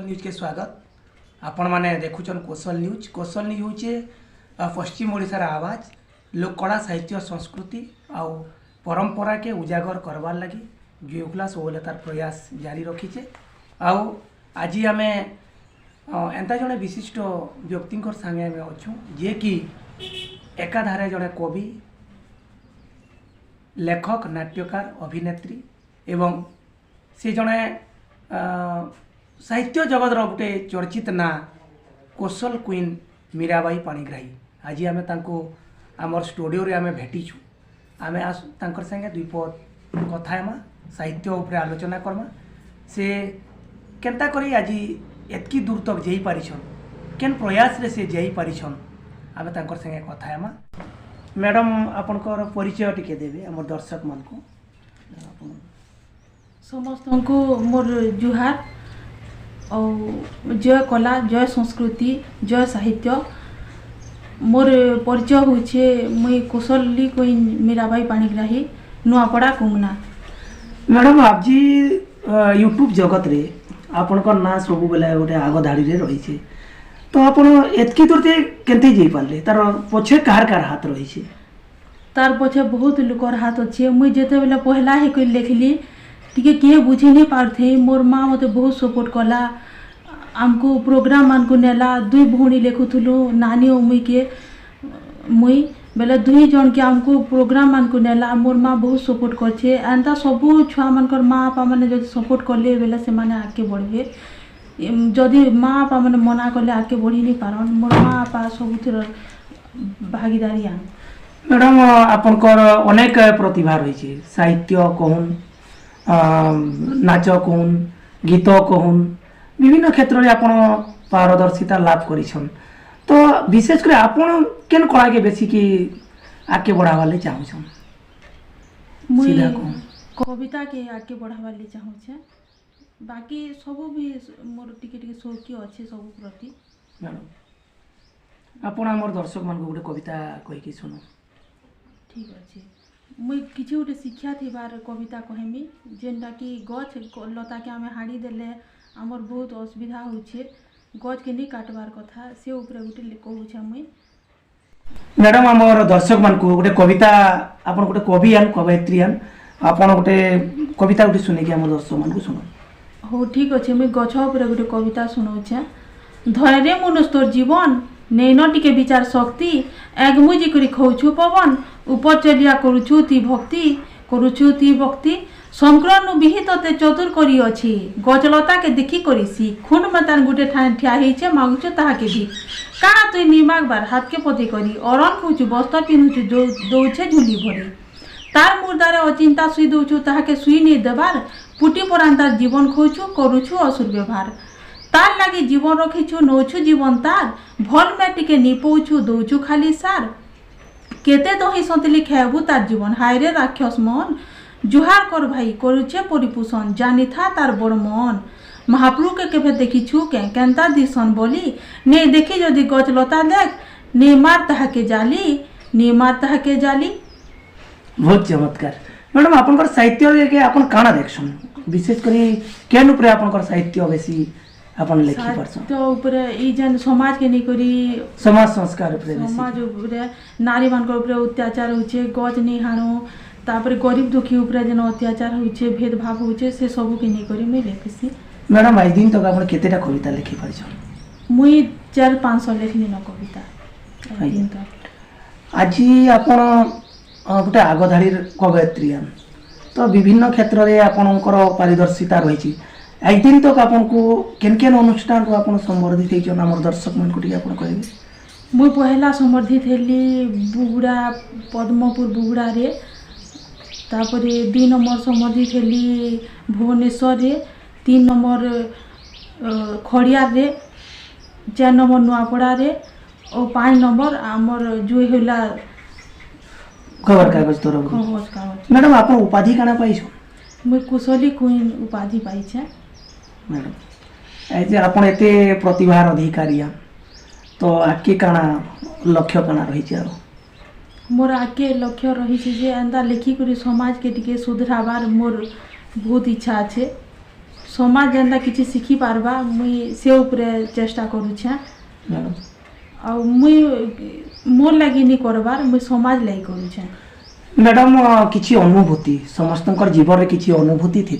कौशल news के स्वागत। आपण मैंने देखुन कौशल न्यूज। कौशल न्यूज हूँ पश्चिम ओडिशार आवाज लोक कला साहित्य संस्कृति आउ परंपरा के उजागर करवार लगी जुगला सबले तार प्रयास जारी रखीचे। आउ आज आम एंता जड़े विशिष्ट व्यक्ति संगे आम अच्छू जे कि एकाधारे जड़े कवि लेखक नाट्यकार अभिनेत्री एवं से जड़े साहित्य जगत गोटे चर्चित ना कौशल क्वीन मीराबाई पाणिग्राही। आज आम आमर स्टूडियो रे आम भेटीचु। आम तांकर संगे दुई पद कथा हेमा साहित्य उपरे आलोचना करमा। से केनता करी आज एतकी दूर तक जाई पारिछन, केन प्रयास रे से जाई पारिछन, आम तांकर संगे कथा हेमा। मैडम आपनकर परिचय टिके देबे हमर दर्शक मन को। समस्त को मोर जुहार और जय कला जय संस्कृति जय साहित्य। मोर परिचय होछे मुई कौशली क्वीन मीराबाई पाणिग्राही नुआपड़ा कुंगना। मैडम आप जी यूट्यूब जगत रे आपनकर ना सब बेला गोटे आग धाड़ी रे रही छे, तो आपण एतकी दूर ते केनते जाई पारले? तार पछे कार हाथ रही छे? तार पछे बहुत लोकर हाथ अच्छे। मुई जेते बेला पहला ही कोई लिखली टिके किए बुझी नहीं पारथे। मोर माँ मते बहुत सपोर्ट कला। आमको प्रोग्राम मान को नेला दुई भौणी लेखुथुलु नानी और मुई बेले दुई जन के आमको प्रोग्राम मान को नेला। मोर माँ बहुत सपोर्ट करछे। एंता सबू छुआ मानकर माँ बापा माने जदि सपोर्ट करले बेले से माने आगे बढ़े। जदि माँ बापा माने मना करले आगे बढ़ी नहीं पारन। मोर माँ बापा सबुतिर भागीदारी आन। मैडम आपनकर अनेक प्रतिभा रही छे, साहित्य कहून नाच कहून गीत कहून विभिन्न क्षेत्र में आपण पारदर्शिता लाभ करिछन। तो विशेष कर आपण केन कला के बेसी की आगे बढ़ावा ले चाहछन? मुई कविता के आगे बढ़ावा ले चाहछे। बाकी सब भी मोर टिके टिके शौकी अच्छे सब प्रति। मैडम आपण हमर दर्शक मन को गोटे कविता कहि के सुनो। ठीक अच्छे। मुई किछि गोटे शिक्षा थिबार कविता कहमी जेनटा कि गछ लता के आमे हाड़ी देले आमर बहुत असुविधा होछे, गछ के नहीं काटबार कथा से ऊपर गोटे कहूछे मुई। मैडम हमर दर्शक मन को गोटे कविता आपण गोटे कवि आन कवयित्री आन आपण गोटे कविता गोटे सुने के हमर दर्शक मन को सुनो। हो ठीक अच्छे। मुई गछ ऊपर गोटे कविता सुनाउछे। धरे मनुष्य तोर जीवन नैन टिके विचार शक्ति एगमुजी करी खौछु पवन ऊपर चलिया करुछु ती भक्ति संक्रनु विहित ते चतुर करी अछि गजलता के देखी करिसी खुन मतान गुटे ठान ठिया हेचे मागुछु ताहा के भी काना तुई निमाग बार हाथ के पति करी अरन खौछु बस्त्र पिनुछु दौछे झुली भरी तार मुर्दारे अचिंता सुई दौछु ताहा के सुई नहीं देबार पुटी परांतार जीवन खौछु करुछु असुर व्यवहार तार लागी जीवन रखिछु नौछु जीवन तार भल में टिके निपौछु दौछु खाली सार केते दही सतली खेबू तार जीवन हाय रे राक्षस मन जुहार कर भाई करुछे परिपोषण जानी था तार बड़ मन महाप्रभु के केभे देखिछु केंता दिसन बोली ने देखी जदि गच लता देख ने मार ताहा के जाली। बहुत चमत्कार। मैडम आपनकर साहित्य के आपन काना देखछन विशेष करी केन ऊपर आपनकर साहित्य बेसी अपन लेखी परछन? तो ऊपर ई जन समाज के नहीं करी समाज संस्कार ऊपर समाज ऊपर नारी मानकर ऊपर अत्याचार होचे गज नहीं हाणो तापर गरीब दुखी ऊपर जन अत्याचार होचे भेदभाव होचे से सब के नहीं करी मैं लेखसी। मैडम आज दिन तक आपन केतेटा कविता लेखी परछन? मुई 400-500 लेखनी न कविता दिन तक। आज आपन गोटे आगधाड़ी कवयित्री तो विभिन्न क्षेत्र में आपनकर पारदर्शिता रही। आज दिन तक आपन को केन केन अनुष्ठान को आपन संबर्धित हेछन हमर दर्शक मन को टिके आपन कहबे? मुई पहला संबर्धित हेली बुगुड़ा पद्मपुर बुगुड़ा रे तापरे 2 नंबर संबर्धित हेली भुवनेश्वर रे 3 नंबर खड़ियार रे 4 नंबर नुआपड़ा रे और 5 नंबर आमर जो होला खबर कागज तोर। मैडम आपन उपाधि काना पाइछो? मुई कुशली क्वीन उपाधि पाइछे। मैडम ऐसे आपण एते प्रतिभार अधिकारी तो आके काना लक्ष्य काना रही छे? मोर आके लक्ष्य रही छे जे एंदा लिखी करी समाज के टिके सुधराबार मोर बहुत इच्छा छे। समाज जेनता किसी शिखी पारबा मुई से उपरे चेष्टा करूछे मैडम आ मुई मोर लगी नहीं करबार मुई समाज लगी करूछे मैडम किसी अनुभूति समस्तकर जीवन रे किसी अनुभूति थी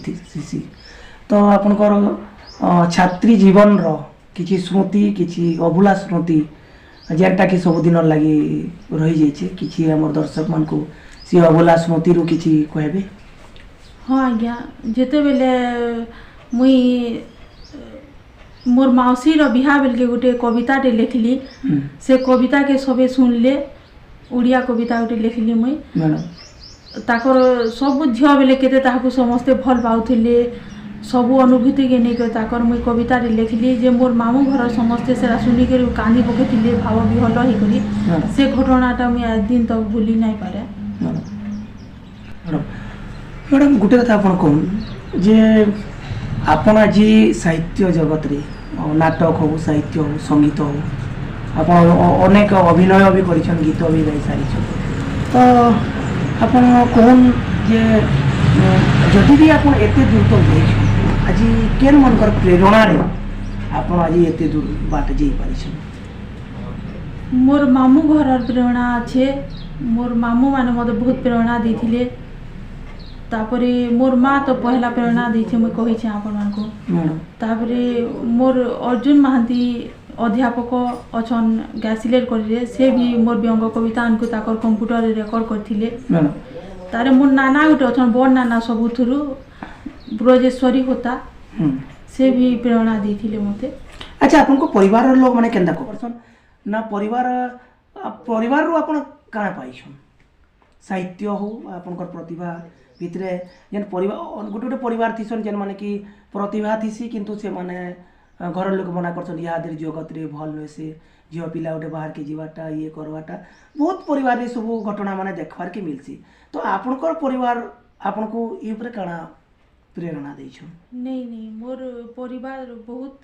तो आपनकर छात्री जीवन रो किसी स्मृति किसी अभुला स्मृति जेनटा कि सबुदिन लगी रही जाइए किसी हमर दर्शक मान को सी अभुला स्मृति रू किसी कहबे हाँ आज्ञा जेते बेले मुई मोर मौसी रो बिहा बेल के गोटे कविता टे लिखली से कविता के सबे सुनले उड़िया कविता गोटे लिखली मुई मैडम ताकर सब झिया बेले केते ताहाकू समस्ते भल पाउथिले सबू अनुभूति के नहीं कर ताकर मुई कविता रे लिखली जे मोर मामू घर समस्ते सेरा सुनी कर कांदी पकेथिले भाव विहल ही करी से घटनाटा मुई आज दिन तक भूली नहीं पारे मैडम मैडम गोटे कथा आपन कहून जे आपण आज साहित्य जगत रे नाटक हो साहित्य हो संगीत हो आपण अनेक अभिनय भी करिछन गीत भी गाई सारिछन तो आपण कहून जे जदि भी आपण एते दूर तक जाइछन आज केन मनकर प्रेरणा रे आपण आज एते दूर बाट जाई पारिछन मोर मामू घर प्रेरणा अच्छे मोर मामू माने मते बहुत प्रेरणा देथिले तापरे मोर माँ तो पहला प्रेरणा देछे मुई कहिछे आपण मानको तापरे मोर अर्जुन महांती अध्यापक अछन गैसिलेट करे से भी मोर व्यंग कविता अनको ताकर कंप्यूटर रे रेकॉर्ड करथिले तारे मोर नाना गोटे अछन बड़ नाना सबुथुरु ब्रजेश्वरी होता से भी प्रेरणा देथिले मते अच्छा आपन को परिवार रो लोग माने केंदा करसन ना परिवार रो आपण काना पाइछन साहित्य हो आपनकर प्रतिभा भितरे जेन परिवार गोटे गोटे परिवार थीसन जेन माने कि प्रतिभा थीसी किंतु से माने घर लोक मना करछन याद जगत रे भल न से झियो पिला गोटे बाहर के जीवाटा ये करवाटा बहुत परिवार रे सब घटना माने देखबार के मिलसी तो आपनकर परिवार आपन को ई ऊपर काना प्रेरणा दैछन नहीं मोर परिवार बहुत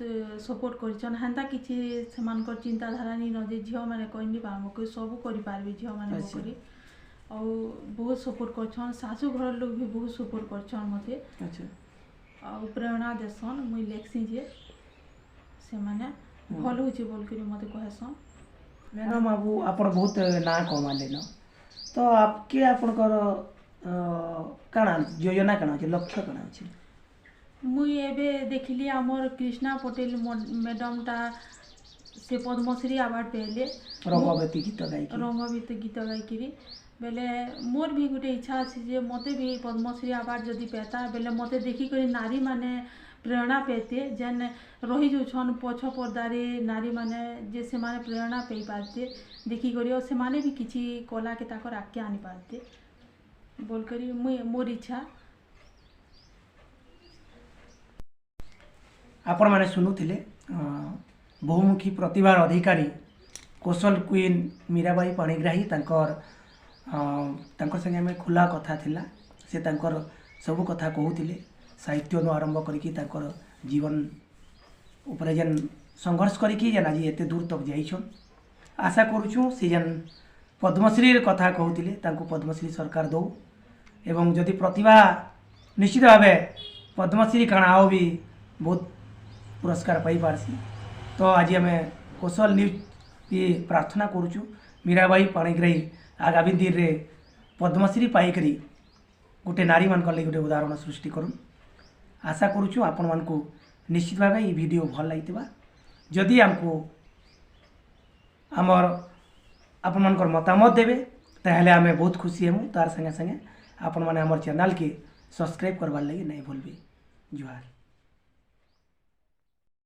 सपोर्ट करछन हंता किछि समानकर चिंताधारा नहीं न जे झियो माने कहनी पामो के सब करि पारबे झियो माने करी और बहुत सपोर्ट करछन सासू घर लोग भी बहुत सपोर्ट करछन मते अच्छा और प्रेरणा देसन मुई लेखसी जे से माने भल होचे बोल करी मते कहसन मैडम बाबू आपण बहुत ना कमाले न तो आपके आपनकर काना योजना काना अछि लक्ष्य काना अछि मुई एबे देखली हमर कृष्णा पटेल मैडम ता से पद्मश्री अवार्ड पेले रंगवती गीत गाई करी बेले मोर भी गोटे इच्छा अछि जे मते भी पद्मश्री अवार्ड जदि पेता बेले मते देखी करी नारी माने प्रेरणा पेते जेन रही जो छन पछ पर्दारे नारी माने जे से माने प्रेरणा पे पाते देखी करी और से माने भी किछि कला के ताकर आके आनी पाते बोल करी मुई मोर इच्छा आपण माने सुनुथिले बहुमुखी प्रतिभार अधिकारी कौशल क्वीन मीराबाई पाणिग्राही तांकर संगे में खुला कथा थिला से तांकर सब कथा कहूथिले साहित्य नु आरंभ करिकी तांकर जीवन ऊपर जेन संघर्ष करिकी जेन आज एते दूर तक जाइछन आशा करूछु से जेन पद्मश्री कथा कहूथिले तांको पद्मश्री सरकार दो एवं जदि प्रतिभा निश्चित भावे पद्मश्री काना आओ भी बहुत पुरस्कार पाई पारसी तो आज हमें कौशल न्यूज ये प्रार्थना करूछु मीराबाई पाणिग्राही आगामी दिन रे पद्मश्री पाइकरी गोटे नारी मान लगे गोटे उदाहरण सृष्टि करूँ आशा करूछु आपण मान को निश्चित भाव ये वीडियो भल लगी जदि आमको आमर आपण मानकर मतामत देवे ताहले आमे बहुत खुशी हेमु तार संगे संगे आपण माने हमर चैनल के सब्सक्राइब करबार लगी नहीं भूलबे जुहार।